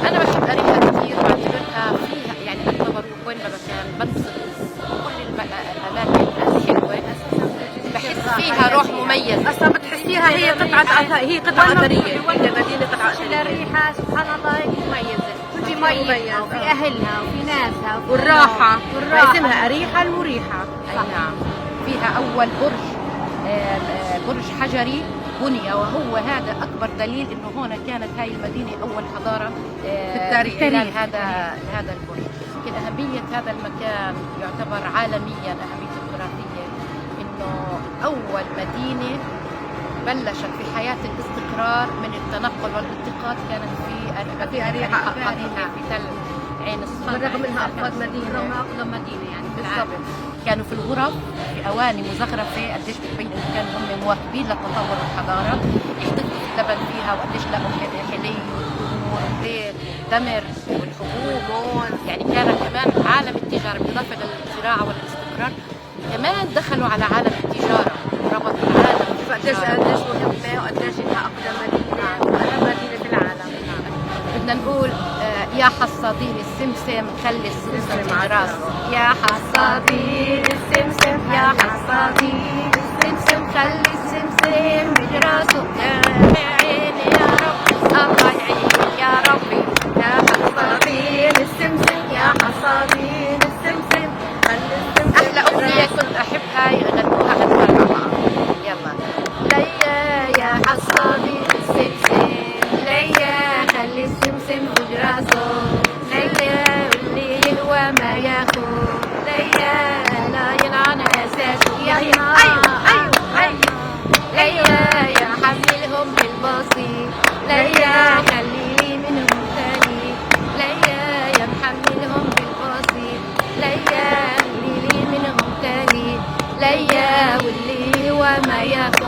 أنا بحب أريحة كثير، بعتبرها فيها يعني أعتبر وين ما بكان بنبسط كل الأماكن الحلوة، بحس فيها روح مميزة. اصلا بتحسيها هي قطعه اثريه، هي مدينه قطعه اثريه. الريحة سبحان الله مميزة، في ميتها وفي أهلها وفي ناسها والراحه، اسمها والراحة. أريحة المريحه. أي نعم. فيها أول برج حجري بني، وهو هذا أكبر دليل إنه هنا كانت هاي المدينة أول حضارة في التاريخ. خلال هذا البرج. يمكن أهمية هذا المكان يعتبر عالميا أهمية جغرافية، إنه أول مدينة بلشت في حياة الاستقرار من التنقل والالتقاط كانت في أريحة قديمة في تل عين السلطان، بالرغم انها اقدم مدينه. أقدم مدينة يعني بالضبط. كانوا في الغرف في أواني مزخرفة، قديش بتبين إنه كانوا هم مواكبين لتطور الحضارة، يحتفظوا اللبن فيها وقديش لقوا حلي والتمور والبيض تمر والحبوب، يعني كان كمان عالم التجارة بالإضافة للزراعة والاستقرار، كمان دخلوا على عالم التجارة، ربطوا العالم قديش مهمه وقديش انها اقدم مدينه واهم مدينه في العالم. بدنا نقول يا حصادين السمسم خلي السمسم على راسه، يا حصادين السمسم، يا حصادين السمسم خلي السمسم براسه، يا عيني يا رب الله يعين يا ربي، يا حصادين السمسم، يا حصادين السمسم خلي السمسم. احلى اغنيه كنت احبها يغنوها هدول مع بعض. يلا ليا يا حصادين السمسم، ليا خلي السمسم بجراسه، ليا واللي يهوى ما ياخد، ليا لا يلعن اساسه، يا ايوه ليا يا حملهم بالبسيط، ليا خليلي منهم تاني، ليا يا محملهم بالبسيط، ليا خليلي منهم تاني، ليا واللي هو ما ياخد.